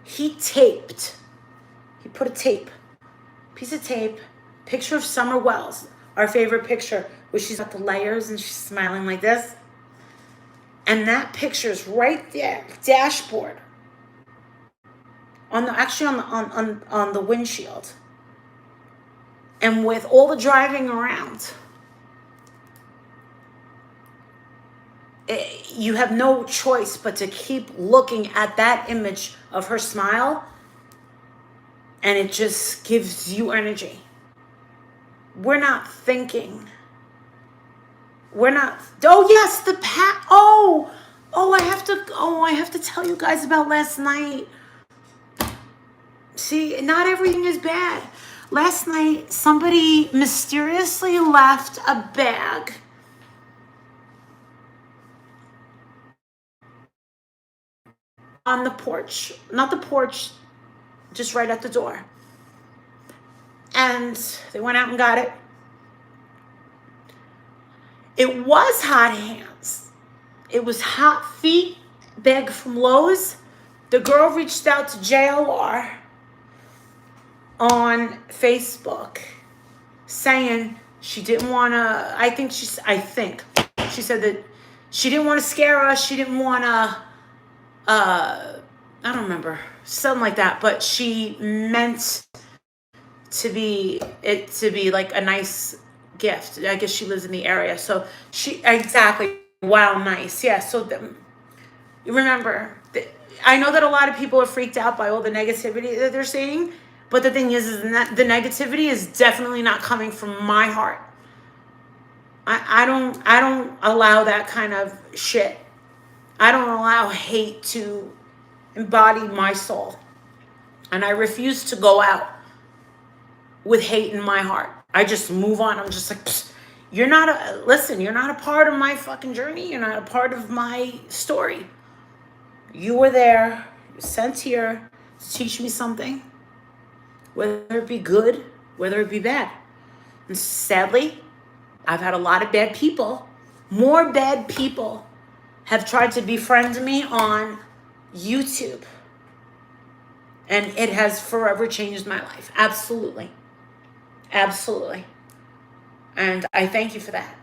he put a piece of tape, picture of Summer Wells, our favorite picture, where she's got the layers and she's smiling like this. And that picture is right there, dashboard, on the windshield. And with all the driving around, you have no choice but to keep looking at that image of her smile, and it just gives you energy. We're not thinking. We're not. Oh yes, I have to tell you guys about last night. See, not everything is bad. Last night, somebody mysteriously left a bag on the porch. Not the porch, just right at the door. And they went out and got it. It was Hot Hands. It was Hot Feet bag from Lowe's. The girl reached out to JLR on Facebook saying she didn't want to, I think she said that she didn't want to scare us. She didn't want to, I don't remember, something like that. But she meant to be like a nice gift. I guess she lives in the area. So exactly. Wow, nice. Yeah. So you remember, I know that a lot of people are freaked out by all the negativity that they're seeing. But the thing is that the negativity is definitely not coming from my heart. I don't allow that kind of shit. I don't allow hate to embody my soul. And I refuse to go out with hate in my heart. I just move on. I'm just like, you're not a part of my fucking journey. You're not a part of my story. You were there, you were sent here to teach me something, whether it be good, whether it be bad. And sadly, I've had a lot of bad people. More bad people have tried to befriend me on YouTube. And it has forever changed my life. Absolutely. Absolutely. And I thank you for that.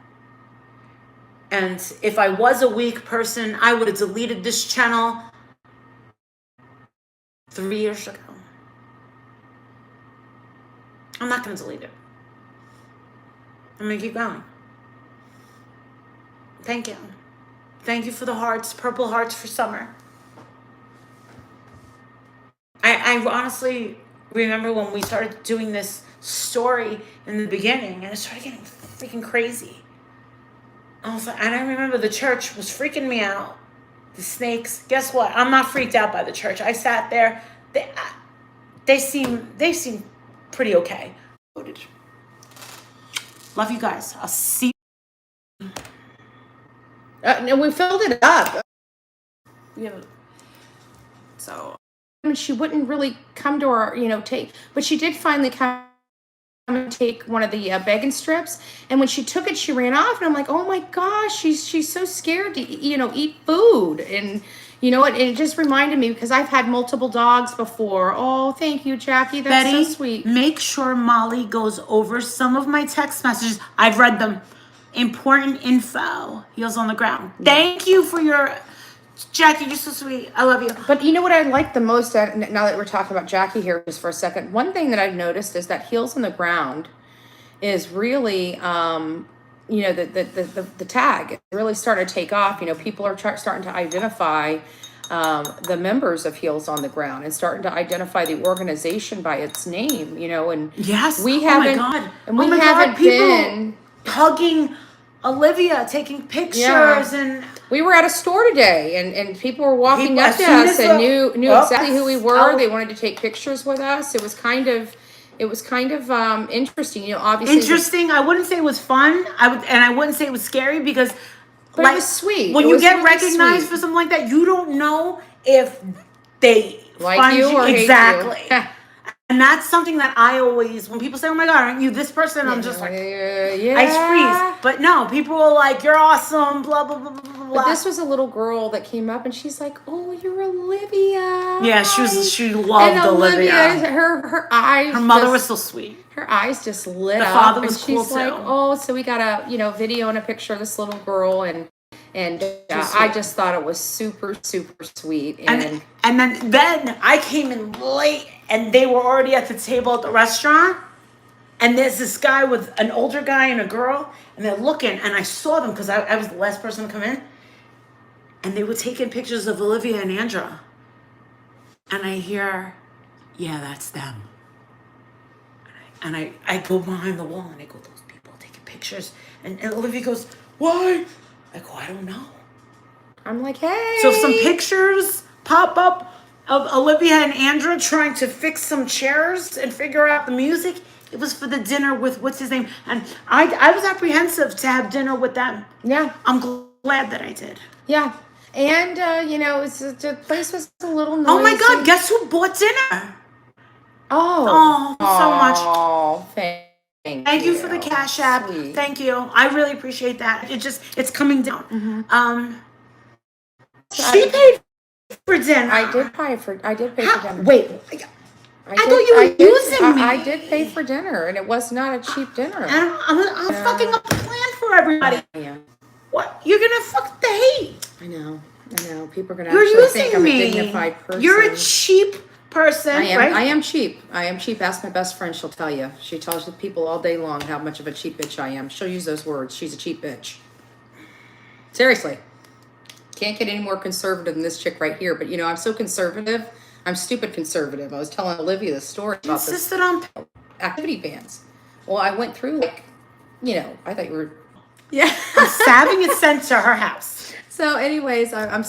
And if I was a weak person, I would have deleted this channel 3 years ago. I'm not going to delete it. I'm going to keep going. Thank you. Thank you for the hearts, purple hearts for summer. I honestly remember when we started doing this story in the beginning, and it started getting freaking crazy. And I remember the church was freaking me out. The snakes. Guess what? I'm not freaked out by the church. I sat there. They seem pretty okay. Love you guys. I'll see you. And we filled it up. Yeah. So. She wouldn't really come to our, take, but she did finally come and take one of the bacon strips. And when she took it, she ran off. And I'm like, oh my gosh, she's so scared to, eat food. And, it just reminded me, because I've had multiple dogs before. Oh, thank you, Jackie. That's Betty, so sweet. Make sure Molly goes over some of my text messages. I've read them. Important info. Heels on the ground. Yeah. Thank you for your... Jackie, you're so sweet. I love you. But you know what I like the most, now that we're talking about Jackie here just for a second, one thing that I've noticed is that Heels on the Ground is really, the tag really started to take off. People are starting to identify the members of Heels on the Ground and starting to identify the organization by its name, and yes, we haven't, and we haven't been hugging Olivia, taking pictures, and we were at a store today, and people were walking up to us and knew exactly who we were. They wanted to take pictures with us. It was kind of interesting. Obviously interesting. I wouldn't say it was fun. I wouldn't say it was scary, because but it was sweet. When you get really recognized for something like that, you don't know if they like you or exactly. hate you. And that's something that I always, when people say, oh my God, aren't you this person? I'm just like, I freeze. But no, people are like, you're awesome, blah, blah, blah, blah, blah. But this was a little girl that came up and she's like, oh, you're Olivia. Yeah, she loved And Olivia, Olivia. her eyes. Her mother was so sweet. Her eyes just lit The up. father was and cool, she's like, too. oh, so we got a video and a picture of this little girl, and Just I sweet. just thought it was super super sweet. And then I came in late, and they were already at the table at the restaurant. And there's this guy with an older guy and a girl, and they're looking, and I saw them because I was the last person to come in, and they were taking pictures of Olivia and Andra. And I hear, yeah, that's them. And I go behind the wall, and I go, those people taking pictures. And Olivia goes, why? I go, I don't know. I'm like, hey. So some pictures pop up of Olivia and Andra trying to fix some chairs and figure out the music. It was for the dinner with, what's his name? And I was apprehensive to have dinner with them. Yeah. I'm glad that I did. Yeah. And, the place was a little noisy. Oh my God, guess who bought dinner? Oh. So much. Oh, Thank you for the Cash App. Sweet. Thank you. I really appreciate that. It's coming down. Mm-hmm. She paid for dinner. I did pay for dinner. Wait. I thought you were using me. I did pay for dinner, and it was not a cheap dinner. And I'm fucking up the plan for everybody. Yeah. What? You're gonna fuck the hate. I know. People are gonna You're actually using think I'm me. a dignified person. You're a cheap person, right? I am cheap. Ask my best friend, she'll tell you. She tells the people all day long how much of a cheap bitch I am. She'll use those words. She's a cheap bitch. Seriously. Can't get any more conservative than this chick right here. But I'm so conservative. I'm stupid conservative. I was telling Olivia the story about this Insisted on. activity bands. Well, I went through I thought you were. Yeah. I'm having it sent to her house. So anyways, I'm